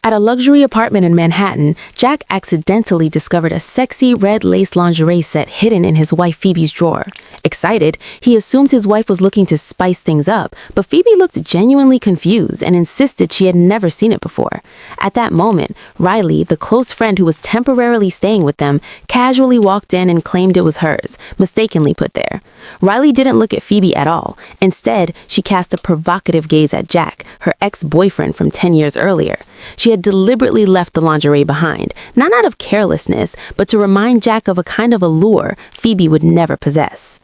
At a luxury apartment in Manhattan, Jack accidentally discovered a sexy red lace lingerie set hidden in his wife Phoebe's drawer. Excited, he assumed his wife was looking to spice things up, but Phoebe looked genuinely confused and insisted she had never seen it before. At that moment, Riley, the close friend who was temporarily staying with them, casually walked in and claimed it was hers, mistakenly put there. Riley didn't look at Phoebe at all. Instead, she cast a provocative gaze at Jack, her ex-boyfriend from 10 years earlier. She had deliberately left the lingerie behind, not out of carelessness, but to remind Jack of a kind of allure Phoebe would never possess.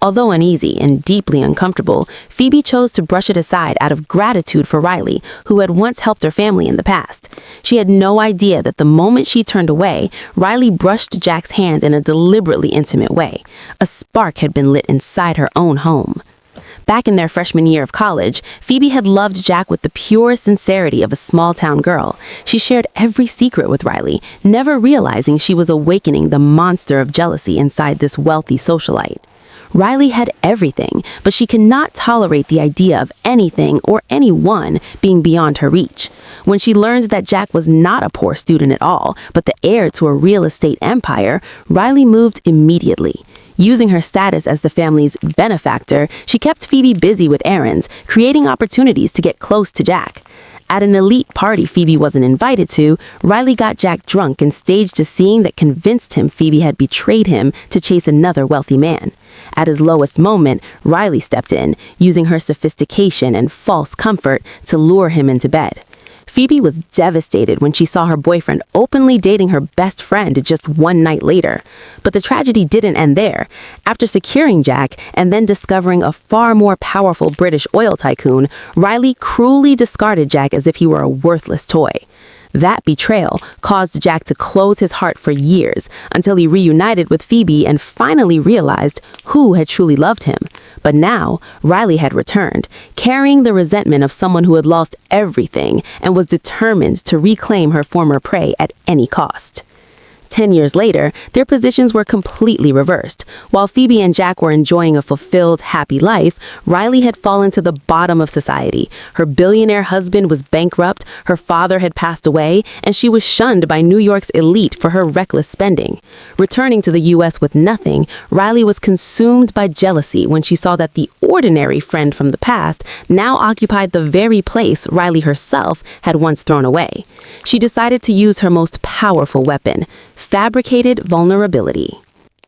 Although uneasy and deeply uncomfortable, Phoebe chose to brush it aside out of gratitude for Riley, who had once helped her family in the past. She had no idea that the moment she turned away, Riley brushed Jack's hand in a deliberately intimate way. A spark had been lit inside her own home. Back in their freshman year of college, Phoebe had loved Jack with the pure sincerity of a small-town girl. She shared every secret with Riley, never realizing she was awakening the monster of jealousy inside this wealthy socialite. Riley had everything, but she could not tolerate the idea of anything or anyone being beyond her reach. When she learned that Jack was not a poor student at all, but the heir to a real estate empire, Riley moved immediately. Using her status as the family's benefactor, she kept Phoebe busy with errands, creating opportunities to get close to Jack. At an elite party Phoebe wasn't invited to, Riley got Jack drunk and staged a scene that convinced him Phoebe had betrayed him to chase another wealthy man. At his lowest moment, Riley stepped in, using her sophistication and false comfort to lure him into bed. Phoebe was devastated when she saw her boyfriend openly dating her best friend just one night later. But the tragedy didn't end there. After securing Jack and then discovering a far more powerful British oil tycoon, Riley cruelly discarded Jack as if he were a worthless toy. That betrayal caused Jack to close his heart for years until he reunited with Phoebe and finally realized who had truly loved him. But now, Riley had returned, carrying the resentment of someone who had lost everything and was determined to reclaim her former prey at any cost. 10 years later, their positions were completely reversed. While Phoebe and Jack were enjoying a fulfilled, happy life, Riley had fallen to the bottom of society. Her billionaire husband was bankrupt, her father had passed away, and she was shunned by New York's elite for her reckless spending. Returning to the U.S. with nothing, Riley was consumed by jealousy when she saw that the ordinary friend from the past now occupied the very place Riley herself had once thrown away. She decided to use her most powerful weapon: fabricated vulnerability.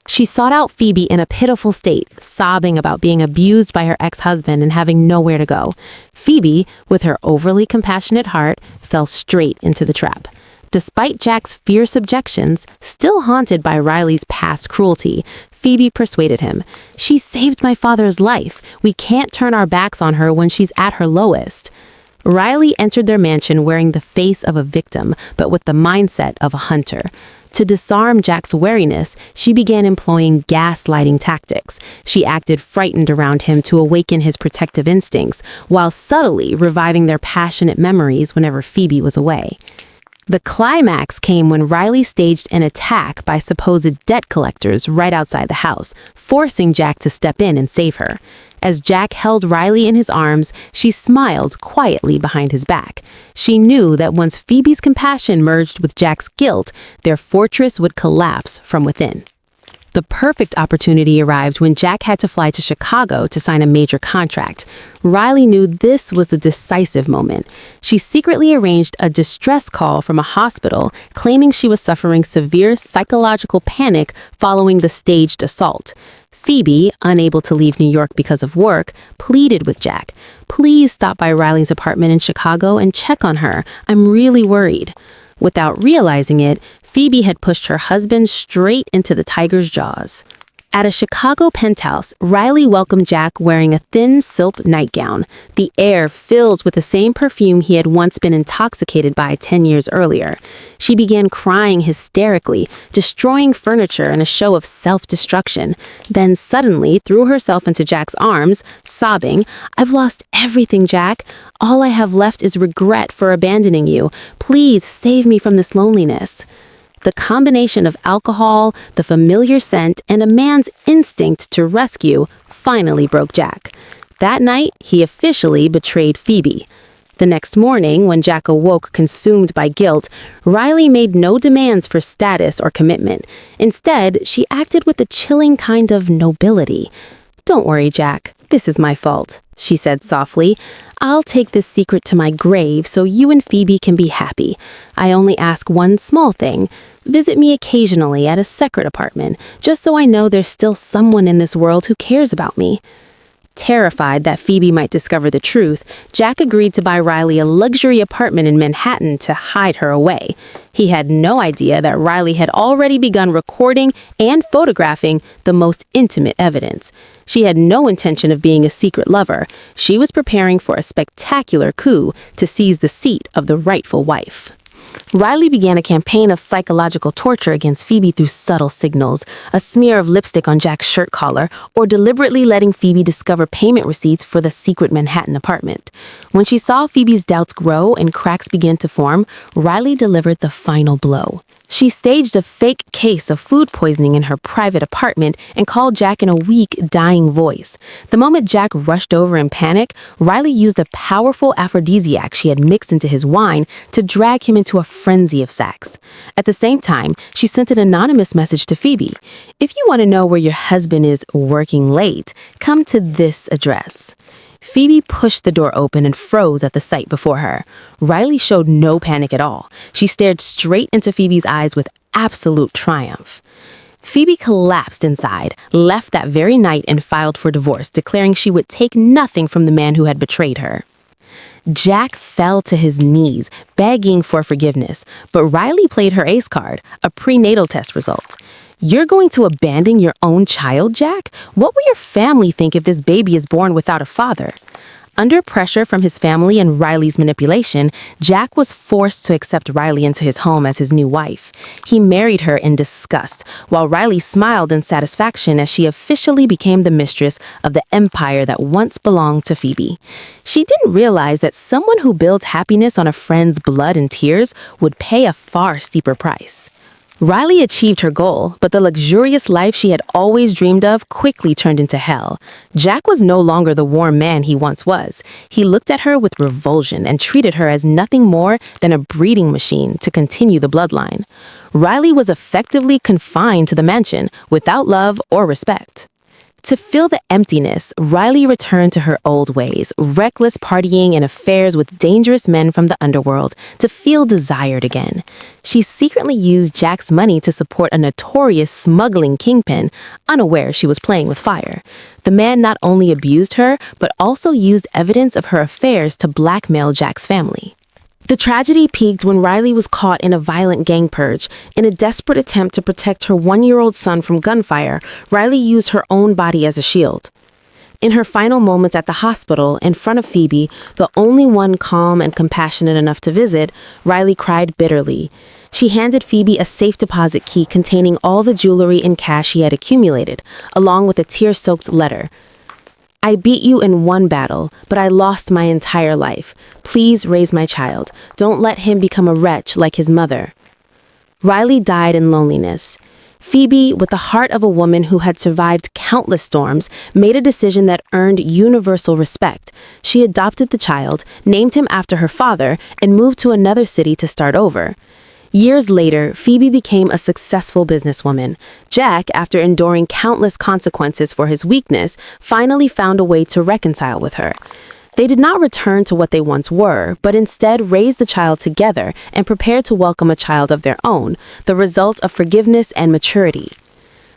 She sought out Phoebe in a pitiful state, sobbing about being abused by her ex-husband and having nowhere to go. Phoebe, with her overly compassionate heart, fell straight into the trap. Despite Jack's fierce objections, still haunted by Riley's past cruelty, Phoebe persuaded him. "She saved my father's life. We can't turn our backs on her when she's at her lowest." Riley entered their mansion wearing the face of a victim, but with the mindset of a hunter. To disarm Jack's wariness, she began employing gaslighting tactics. She acted frightened around him to awaken his protective instincts, while subtly reviving their passionate memories whenever Phoebe was away. The climax came when Riley staged an attack by supposed debt collectors right outside the house, forcing Jack to step in and save her. As Jack held Riley in his arms, she smiled quietly behind his back. She knew that once Phoebe's compassion merged with Jack's guilt, their fortress would collapse from within. The perfect opportunity arrived when Jack had to fly to Chicago to sign a major contract. Riley knew this was the decisive moment. She secretly arranged a distress call from a hospital, claiming she was suffering severe psychological panic following the staged assault. Phoebe, unable to leave New York because of work, pleaded with Jack. "Please stop by Riley's apartment in Chicago and check on her. I'm really worried." Without realizing it, Phoebe had pushed her husband straight into the tiger's jaws. At a Chicago penthouse, Riley welcomed Jack wearing a thin silk nightgown, the air filled with the same perfume he had once been intoxicated by 10 years earlier. She began crying hysterically, destroying furniture in a show of self-destruction, then suddenly threw herself into Jack's arms, sobbing, "I've lost everything, Jack. All I have left is regret for abandoning you. Please save me from this loneliness." The combination of alcohol, the familiar scent, and a man's instinct to rescue finally broke Jack. That night, he officially betrayed Phoebe. The next morning, when Jack awoke consumed by guilt, Riley made no demands for status or commitment. Instead, she acted with a chilling kind of nobility. "Don't worry, Jack. This is my fault," she said softly. "I'll take this secret to my grave so you and Phoebe can be happy. I only ask one small thing. Visit me occasionally at a separate apartment, just so I know there's still someone in this world who cares about me." Terrified that Phoebe might discover the truth, Jack agreed to buy Riley a luxury apartment in Manhattan to hide her away. He had no idea that Riley had already begun recording and photographing the most intimate evidence. She had no intention of being a secret lover. She was preparing for a spectacular coup to seize the seat of the rightful wife. Riley began a campaign of psychological torture against Phoebe through subtle signals, a smear of lipstick on Jack's shirt collar, or deliberately letting Phoebe discover payment receipts for the secret Manhattan apartment. When she saw Phoebe's doubts grow and cracks begin to form, Riley delivered the final blow. She staged a fake case of food poisoning in her private apartment and called Jack in a weak, dying voice. The moment Jack rushed over in panic, Riley used a powerful aphrodisiac she had mixed into his wine to drag him into a frenzy of sex. At the same time, she sent an anonymous message to Phoebe. "If you want to know where your husband is working late, come to this address." Phoebe pushed the door open and froze at the sight before her. Riley showed no panic at all. She stared straight into Phoebe's eyes with absolute triumph. Phoebe collapsed inside, left that very night, and filed for divorce, declaring she would take nothing from the man who had betrayed her. Jack fell to his knees, begging for forgiveness, but Riley played her ace card, a prenatal test result. "You're going to abandon your own child, Jack? What will your family think if this baby is born without a father?" Under pressure from his family and Riley's manipulation, Jack was forced to accept Riley into his home as his new wife. He married her in disgust, while Riley smiled in satisfaction as she officially became the mistress of the empire that once belonged to Phoebe. She didn't realize that someone who builds happiness on a friend's blood and tears would pay a far steeper price. Riley achieved her goal, but the luxurious life she had always dreamed of quickly turned into hell. Jack was no longer the warm man he once was. He looked at her with revulsion and treated her as nothing more than a breeding machine to continue the bloodline. Riley was effectively confined to the mansion without love or respect. To fill the emptiness, Riley returned to her old ways, reckless partying and affairs with dangerous men from the underworld, to feel desired again. She secretly used Jack's money to support a notorious smuggling kingpin, unaware she was playing with fire. The man not only abused her, but also used evidence of her affairs to blackmail Jack's family. The tragedy peaked when Riley was caught in a violent gang purge. In a desperate attempt to protect her one-year-old son from gunfire, Riley used her own body as a shield. In her final moments at the hospital, in front of Phoebe, the only one calm and compassionate enough to visit, Riley cried bitterly. She handed Phoebe a safe deposit key containing all the jewelry and cash she had accumulated, along with a tear-soaked letter. "I beat you in one battle, but I lost my entire life. Please raise my child. Don't let him become a wretch like his mother." Riley died in loneliness. Phoebe, with the heart of a woman who had survived countless storms, made a decision that earned universal respect. She adopted the child, named him after her father, and moved to another city to start over. Years later, Phoebe became a successful businesswoman. Jack, after enduring countless consequences for his weakness, finally found a way to reconcile with her. They did not return to what they once were, but instead raised the child together and prepared to welcome a child of their own, the result of forgiveness and maturity.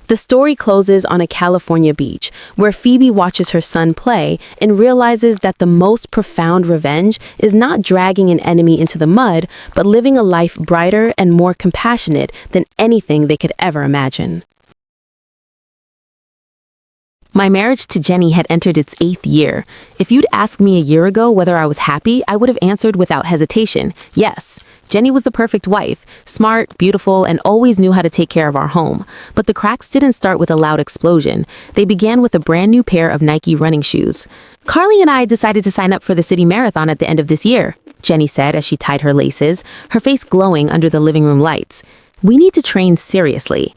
The story closes on a California beach, where Phoebe watches her son play and realizes that the most profound revenge is not dragging an enemy into the mud, but living a life brighter and more compassionate than anything they could ever imagine. My marriage to Jenny had entered its 8th year. If you'd asked me a year ago whether I was happy, I would have answered without hesitation, yes. Jenny was the perfect wife, smart, beautiful, and always knew how to take care of our home. But the cracks didn't start with a loud explosion. They began with a brand new pair of Nike running shoes. "Carly and I decided to sign up for the city marathon at the end of this year," Jenny said as she tied her laces, her face glowing under the living room lights. "We need to train seriously."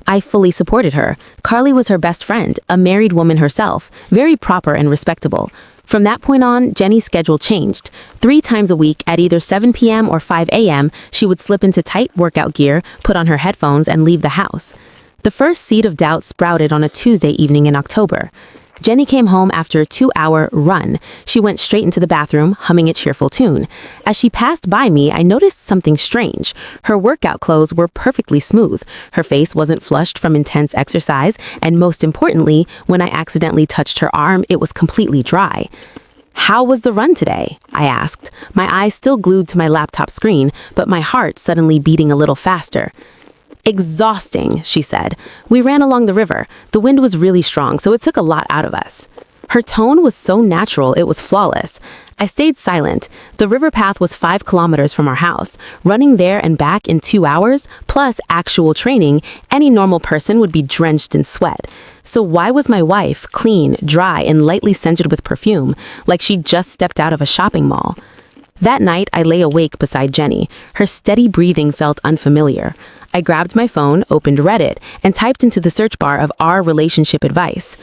I fully supported her. Carly was her best friend, a married woman herself, very proper and respectable. From that point on, Jenny's schedule changed. 3 times a week at either 7 p.m. or 5 a.m., she would slip into tight workout gear, put on her headphones, and leave the house. The first seed of doubt sprouted on a Tuesday evening in October. Jenny came home after a 2-hour run. She went straight into the bathroom, humming a cheerful tune. As she passed by me, I noticed something strange. Her workout clothes were perfectly smooth. Her face wasn't flushed from intense exercise, and most importantly, when I accidentally touched her arm, it was completely dry. "How was the run today?" I asked, my eyes still glued to my laptop screen, but my heart suddenly beating a little faster. "Exhausting," she said. "We ran along the river. The wind was really strong, so it took a lot out of us." Her tone was so natural, it was flawless. I stayed silent. The river path was 5 kilometers from our house. Running there and back in 2 hours, plus actual training, any normal person would be drenched in sweat. So why was my wife clean, dry, and lightly scented with perfume, like she'd just stepped out of a shopping mall? That night, I lay awake beside Jenny. Her steady breathing felt unfamiliar. I grabbed my phone, opened Reddit, and typed into the search bar of our relationship advice.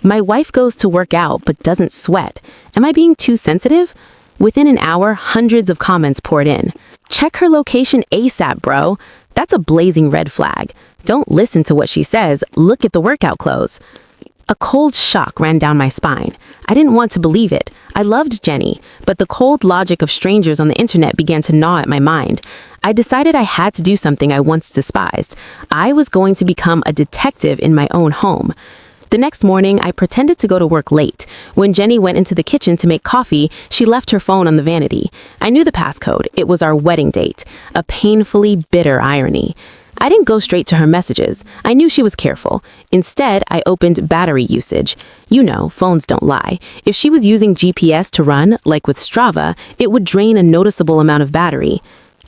My wife goes to work out but doesn't sweat. Am I being too sensitive? Within an hour, hundreds of comments poured in. "Check her location ASAP, bro." That's a blazing red flag. Don't listen to what she says. Look at the workout clothes. A cold shock ran down my spine. I didn't want to believe it. I loved Jenny, but the cold logic of strangers on the internet began to gnaw at my mind. I decided I had to do something I once despised. I was going to become a detective in my own home. The next morning, I pretended to go to work late. When Jenny went into the kitchen to make coffee, she left her phone on the vanity. I knew the passcode. It was our wedding date. A painfully bitter irony. I didn't go straight to her messages. I knew she was careful. Instead, I opened battery usage. You know, phones don't lie. If she was using GPS to run, like with Strava, it would drain a noticeable amount of battery.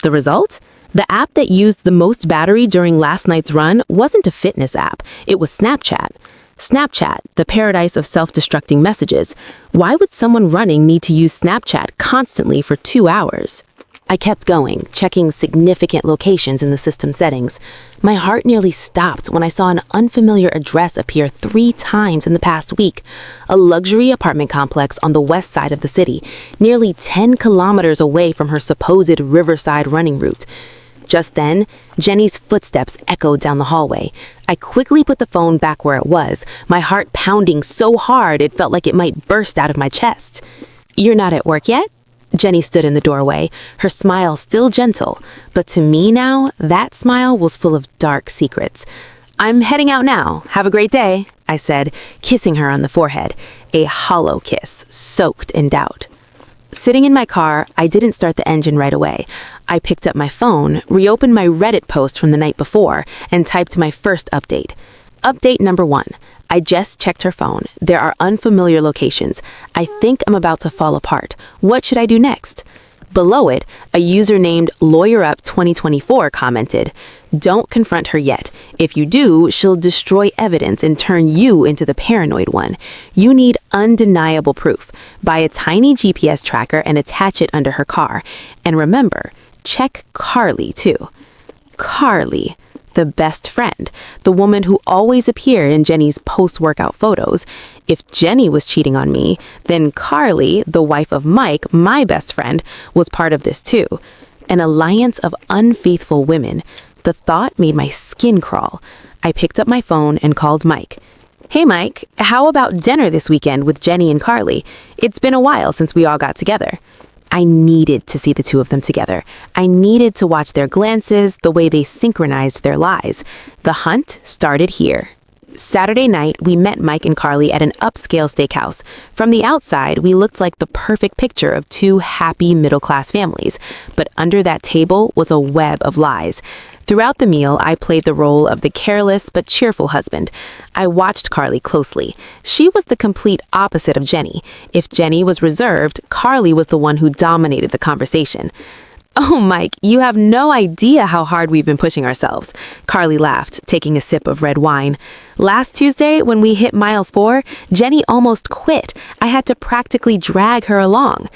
The result? The app that used the most battery during last night's run wasn't a fitness app. It was Snapchat. Snapchat, the paradise of self-destructing messages. Why would someone running need to use Snapchat constantly for 2 hours? I kept going, checking significant locations in the system settings. My heart nearly stopped when I saw an unfamiliar address appear 3 times in the past week. A luxury apartment complex on the west side of the city, nearly 10 kilometers away from her supposed riverside running route. Just then, Jenny's footsteps echoed down the hallway. I quickly put the phone back where it was, my heart pounding so hard it felt like it might burst out of my chest. "You're not at work yet?" Jenny stood in the doorway, her smile still gentle, but to me now, that smile was full of dark secrets. "I'm heading out now. Have a great day," I said, kissing her on the forehead, a hollow kiss, soaked in doubt. Sitting in my car, I didn't start the engine right away. I picked up my phone, reopened my Reddit post from the night before, and typed my first update. Update number 1. I just checked her phone. There are unfamiliar locations. I think I'm about to fall apart. What should I do next? Below it, a user named LawyerUp2024 commented, "Don't confront her yet. If you do, she'll destroy evidence and turn you into the paranoid one. You need undeniable proof. Buy a tiny GPS tracker and attach it under her car. And remember, check Carly too." Carly, the best friend, the woman who always appeared in Jenny's post-workout photos. If Jenny was cheating on me, then Carly, the wife of Mike, my best friend, was part of this too. An alliance of unfaithful women. The thought made my skin crawl. I picked up my phone and called Mike. "Hey Mike, how about dinner this weekend with Jenny and Carly? It's been a while since we all got together." I needed to see the two of them together. I needed to watch their glances, the way they synchronized their lies. The hunt started here. Saturday night, we met Mike and Carly at an upscale steakhouse. From the outside, we looked like the perfect picture of 2 happy middle-class families. But under that table was a web of lies. Throughout the meal, I played the role of the careless but cheerful husband. I watched Carly closely. She was the complete opposite of Jenny. If Jenny was reserved, Carly was the one who dominated the conversation. "Oh, Mike, you have no idea how hard we've been pushing ourselves," Carly laughed, taking a sip of red wine. "Last Tuesday, when we hit miles 4, Jenny almost quit. I had to practically drag her along."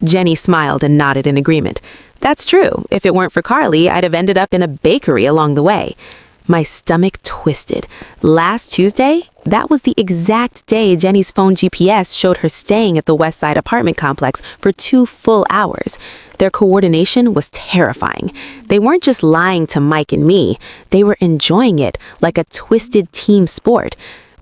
Jenny smiled and nodded in agreement. "That's true. If it weren't for Carly, I'd have ended up in a bakery along the way." My stomach twisted. Last Tuesday? That was the exact day Jenny's phone GPS showed her staying at the West Side apartment complex for 2 full hours. Their coordination was terrifying. They weren't just lying to Mike and me. They were enjoying it like a twisted team sport.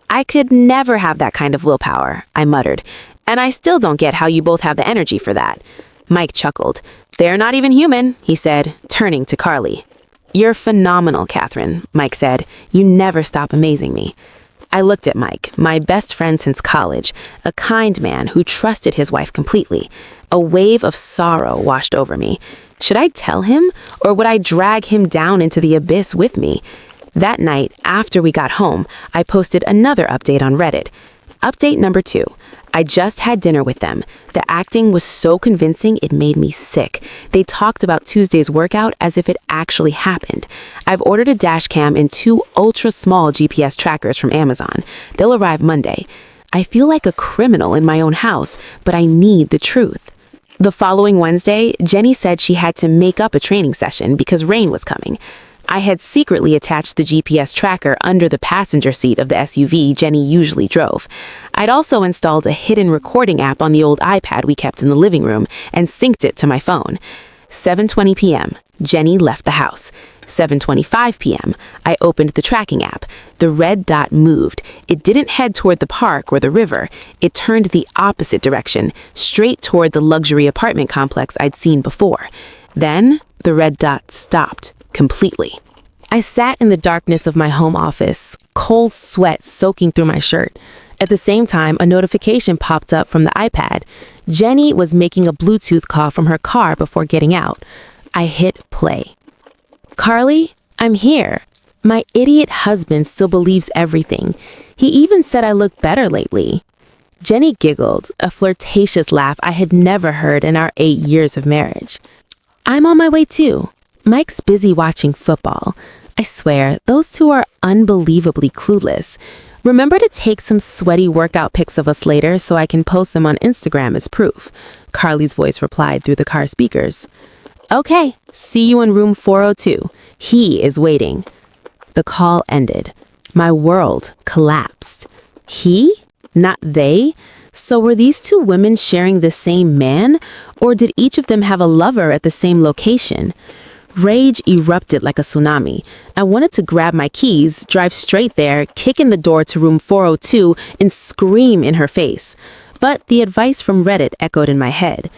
I could never have that kind of willpower, I muttered. And I still don't get how you both have the energy for that. Mike chuckled. They're not even human, he said, turning to Carly. You're phenomenal, Catherine, Mike said. You never stop amazing me. I looked at Mike, my best friend since college, a kind man who trusted his wife completely. A wave of sorrow washed over me. Should I tell him, or would I drag him down into the abyss with me? That night, after we got home, I posted another update on Reddit. Update number 2. I just had dinner with them. The acting was so convincing it made me sick. They talked about Tuesday's workout as if it actually happened. I've ordered a dash cam and 2 ultra-small GPS trackers from Amazon. They'll arrive Monday. I feel like a criminal in my own house, but I need the truth. The following Wednesday, Jenny said she had to make up a training session because rain was coming. I had secretly attached the GPS tracker under the passenger seat of the SUV Jenny usually drove. I'd also installed a hidden recording app on the old iPad we kept in the living room and synced it to my phone. 7:20 p.m., Jenny left the house. 7:25 p.m., I opened the tracking app. The red dot moved. It didn't head toward the park or the river. It turned the opposite direction, straight toward the luxury apartment complex I'd seen before. Then, the red dot stopped. Completely. I sat in the darkness of my home office, cold sweat soaking through my shirt. At the same time, a notification popped up from the iPad. Jenny was making a Bluetooth call from her car before getting out. I hit play. Carly, I'm here. My idiot husband still believes everything. He even said I look better lately. Jenny giggled, a flirtatious laugh I had never heard in our 8 years of marriage. I'm on my way too. Mike's busy watching football. I swear, those two are unbelievably clueless. Remember to take some sweaty workout pics of us later so I can post them on Instagram as proof. Carly's voice replied through the car speakers. Okay, see you in room 402. He is waiting. The call ended. My world collapsed. He? Not they? So were these 2 women sharing the same man? Or did each of them have a lover at the same location? Rage erupted like a tsunami. I wanted to grab my keys, drive straight there, kick in the door to room 402, and scream in her face. But the advice from Reddit echoed in my head.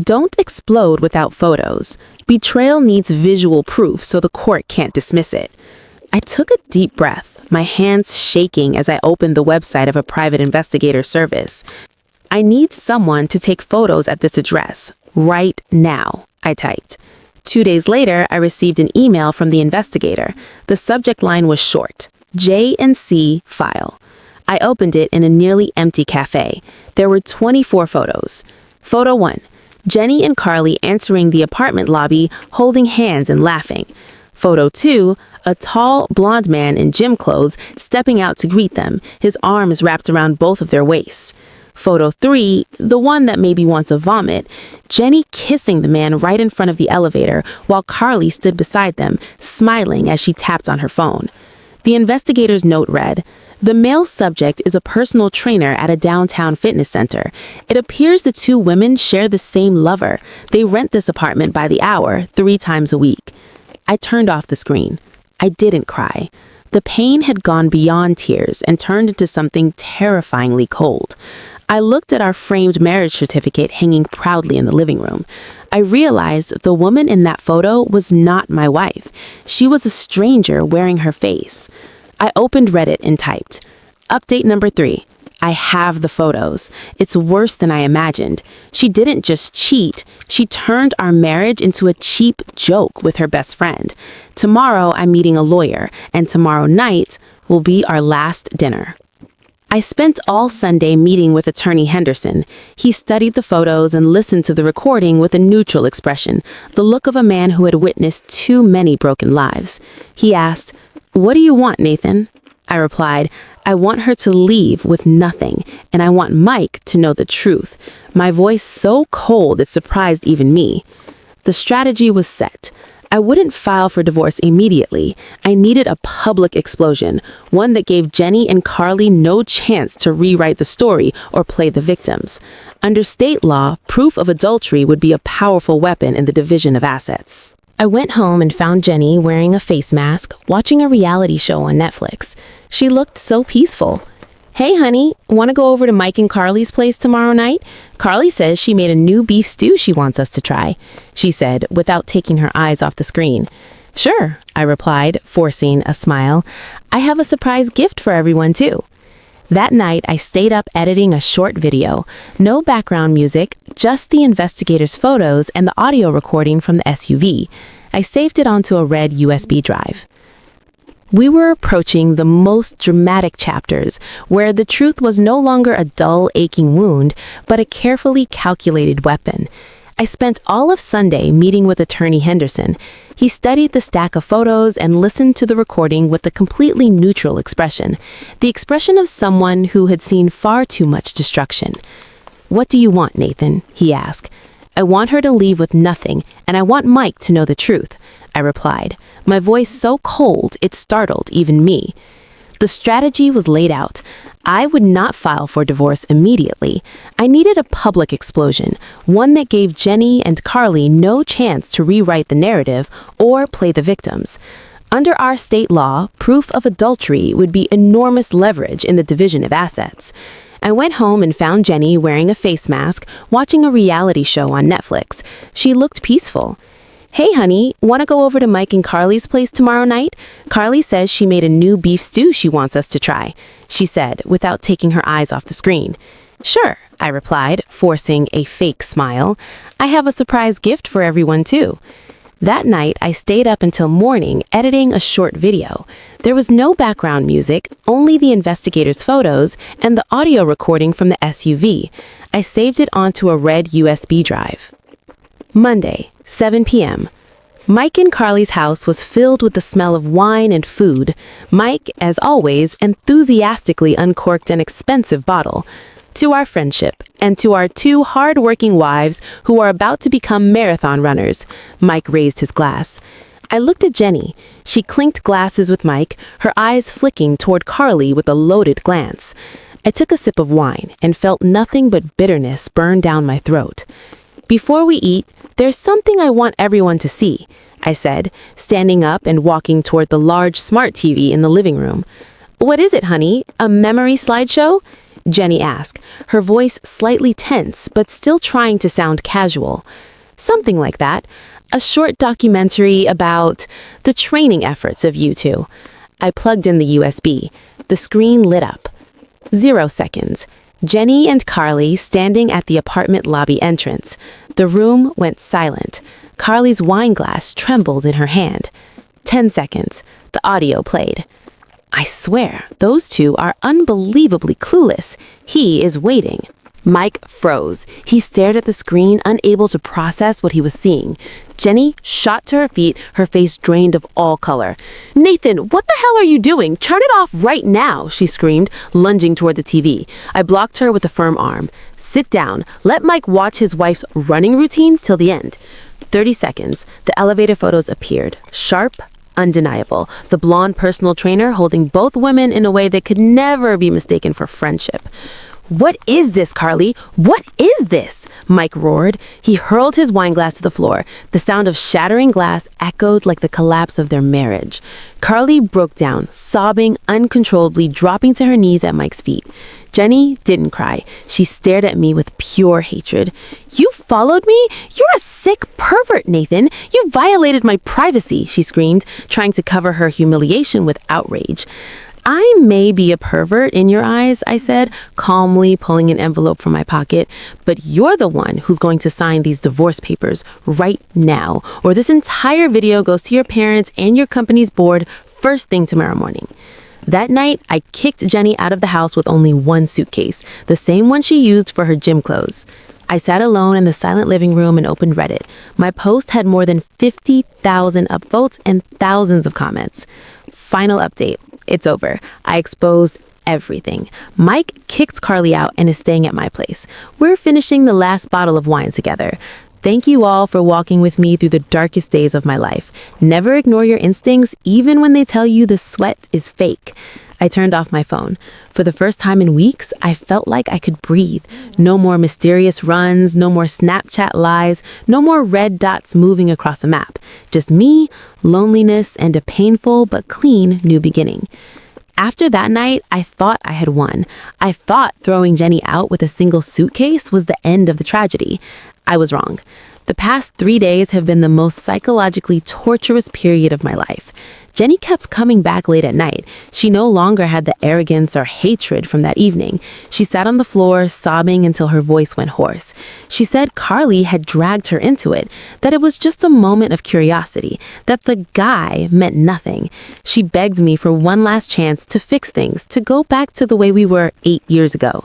Don't explode without photos. Betrayal needs visual proof so the court can't dismiss it. I took a deep breath, my hands shaking as I opened the website of a private investigator service. I need someone to take photos at this address, right now, I typed. 2 days later, I received an email from the investigator. The subject line was short, J&C file. I opened it in a nearly empty cafe. There were 24 photos. Photo 1, Jenny and Carly entering the apartment lobby, holding hands and laughing. Photo 2, a tall, blonde man in gym clothes stepping out to greet them, his arms wrapped around both of their waists. Photo 3, the one that maybe wants a vomit, Jenny kissing the man right in front of the elevator while Carly stood beside them, smiling as she tapped on her phone. The investigator's note read, the male subject is a personal trainer at a downtown fitness center. It appears the 2 women share the same lover. They rent this apartment by the hour, 3 times a week. I turned off the screen. I didn't cry. The pain had gone beyond tears and turned into something terrifyingly cold. I looked at our framed marriage certificate hanging proudly in the living room. I realized the woman in that photo was not my wife. She was a stranger wearing her face. I opened Reddit and typed, Update number 3. I have the photos. It's worse than I imagined. She didn't just cheat. She turned our marriage into a cheap joke with her best friend. Tomorrow I'm meeting a lawyer, and tomorrow night will be our last dinner. I spent all Sunday meeting with attorney Henderson. He studied the photos and listened to the recording with a neutral expression, the look of a man who had witnessed too many broken lives. He asked, "What do you want, Nathan?" I replied, "I want her to leave with nothing, and I want Mike to know the truth." My voice so cold it surprised even me. The strategy was set. I wouldn't file for divorce immediately. I needed a public explosion, one that gave Jenny and Carly no chance to rewrite the story or play the victims. Under state law, proof of adultery would be a powerful weapon in the division of assets. I went home and found Jenny wearing a face mask, watching a reality show on Netflix. She looked so peaceful. "Hey, honey, want to go over to Mike and Carly's place tomorrow night? Carly says she made a new beef stew she wants us to try," she said without taking her eyes off the screen. "Sure," I replied, forcing a smile. "I have a surprise gift for everyone, too." That night, I stayed up editing a short video. No background music, just the investigators' photos and the audio recording from the SUV. I saved it onto a red USB drive. We were approaching the most dramatic chapters, where the truth was no longer a dull, aching wound, but a carefully calculated weapon. I spent all of Sunday meeting with Attorney Henderson. He studied the stack of photos and listened to the recording with a completely neutral expression, the expression of someone who had seen far too much destruction. "What do you want, Nathan?" he asked. "I want her to leave with nothing, and I want Mike to know the truth," I replied, my voice so cold it startled even me. The strategy was laid out. I would not file for divorce immediately. I needed a public explosion, one that gave Jenny and Carly no chance to rewrite the narrative or play the victims. Under our state law, proof of adultery would be enormous leverage in the division of assets. I went home and found Jenny wearing a face mask, watching a reality show on Netflix. She looked peaceful. "Hey, honey, want to go over to Mike and Carly's place tomorrow night? Carly says she made a new beef stew she wants us to try," she said without taking her eyes off the screen. "Sure," I replied, forcing a fake smile. "I have a surprise gift for everyone, too." That night, I stayed up until morning editing a short video. There was no background music, only the investigators' photos and the audio recording from the SUV. I saved it onto a red USB drive. Monday, 7 p.m. Mike and Carly's house was filled with the smell of wine and food. Mike, as always, enthusiastically uncorked an expensive bottle. "To our friendship, and to our two hard-working wives who are about to become marathon runners," Mike raised his glass. I looked at Jenny. She clinked glasses with Mike, her eyes flicking toward Carly with a loaded glance. I took a sip of wine and felt nothing but bitterness burn down my throat. "Before we eat, there's something I want everyone to see," I said, standing up and walking toward the large smart TV in the living room. "What is it, honey? A memory slideshow?" Jenny asked, her voice slightly tense but still trying to sound casual. "Something like that. A short documentary about the training efforts of you two." I plugged in the USB. The screen lit up. 0 seconds. Jenny and Carly standing at the apartment lobby entrance. The room went silent. Carly's wine glass trembled in her hand. 10 seconds. The audio played. "I swear, those two are unbelievably clueless. He is waiting." Mike froze. He stared at the screen, unable to process what he was seeing. Jenny shot to her feet, her face drained of all color. "Nathan, what the hell are you doing? Turn it off right now," she screamed, lunging toward the TV. I blocked her with a firm arm. "Sit down. Let Mike watch his wife's running routine till the end." 30 seconds. The elevator photos appeared. Sharp, undeniable. The blonde personal trainer holding both women in a way that could never be mistaken for friendship. "What is this, Carly? What is this?" Mike roared. He hurled his wine glass to the floor. The sound of shattering glass echoed like the collapse of their marriage. Carly broke down, sobbing uncontrollably, dropping to her knees at Mike's feet. Jenny didn't cry. She stared at me with pure hatred. "You followed me? You're a sick pervert, Nathan. You violated my privacy," she screamed, trying to cover her humiliation with outrage. "I may be a pervert in your eyes," I said, calmly pulling an envelope from my pocket, "but you're the one who's going to sign these divorce papers right now, or this entire video goes to your parents and your company's board first thing tomorrow morning." That night, I kicked Jenny out of the house with only one suitcase, the same one she used for her gym clothes. I sat alone in the silent living room and opened Reddit. My post had more than 50,000 upvotes and thousands of comments. Final update. It's over. I exposed everything. Mike kicked Carly out and is staying at my place. We're finishing the last bottle of wine together. Thank you all for walking with me through the darkest days of my life. Never ignore your instincts, even when they tell you the sweat is fake. I turned off my phone. For the first time in weeks, I felt like I could breathe. No more mysterious runs, no more Snapchat lies, no more red dots moving across a map. Just me, loneliness, and a painful but clean new beginning. After that night, I thought I had won. I thought throwing Jenny out with a single suitcase was the end of the tragedy. I was wrong. The past 3 days have been the most psychologically torturous period of my life. Jenny kept coming back late at night. She no longer had the arrogance or hatred from that evening. She sat on the floor, sobbing until her voice went hoarse. She said Carly had dragged her into it, that it was just a moment of curiosity, that the guy meant nothing. She begged me for one last chance to fix things, to go back to the way we were 8 years ago.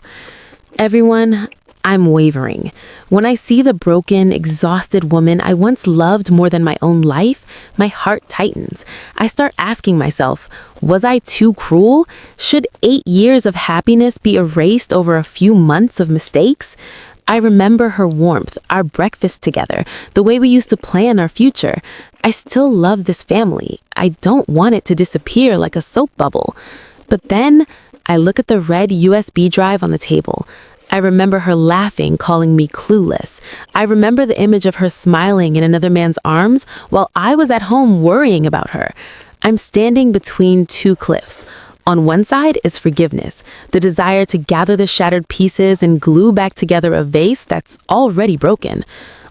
Everyone, I'm wavering. When I see the broken, exhausted woman I once loved more than my own life, my heart tightens. I start asking myself, was I too cruel? Should 8 years of happiness be erased over a few months of mistakes? I remember her warmth, our breakfast together, the way we used to plan our future. I still love this family. I don't want it to disappear like a soap bubble. But then I look at the red USB drive on the table. I remember her laughing, calling me clueless. I remember the image of her smiling in another man's arms while I was at home worrying about her. I'm standing between two cliffs. On one side is forgiveness, the desire to gather the shattered pieces and glue back together a vase that's already broken.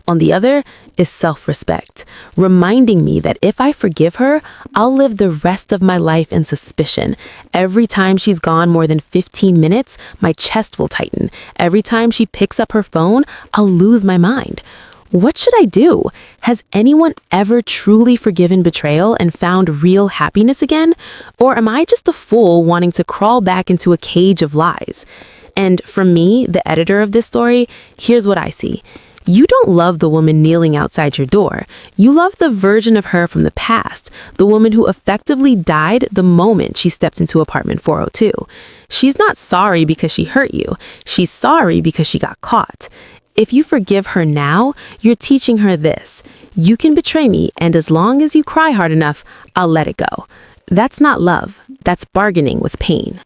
On the other is self-respect, reminding me that if I forgive her, I'll live the rest of my life in suspicion. Every time she's gone more than 15 minutes, my chest will tighten. Every time she picks up her phone, I'll lose my mind. What should I do? Has anyone ever truly forgiven betrayal and found real happiness again? Or am I just a fool wanting to crawl back into a cage of lies? And for me, the editor of this story, here's what I see. You don't love the woman kneeling outside your door. You love the version of her from the past, the woman who effectively died the moment she stepped into apartment 402. She's not sorry because she hurt you. She's sorry because she got caught. If you forgive her now, you're teaching her this. You can betray me, and as long as you cry hard enough, I'll let it go. That's not love. That's bargaining with pain.